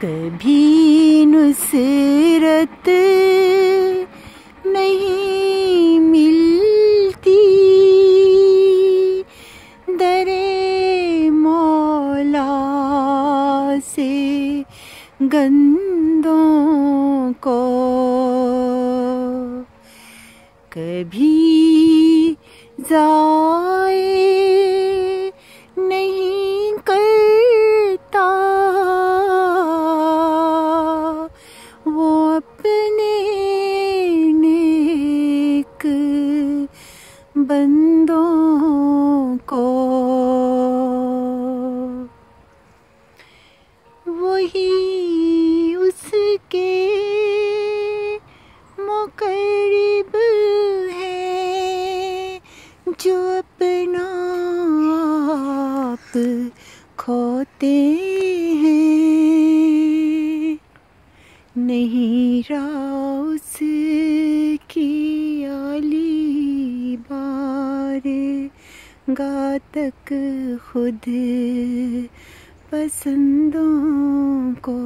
कभी नुसरत नहीं मिलती, दरे मौला से गंदों को। कभी जाए नहीं करता वो अपने नेक बंदों को। वही उसके मुकर्रब है जो अपना आप खोते हैं। नहीं राउस की आली बार गा तक खुद पसंदों को।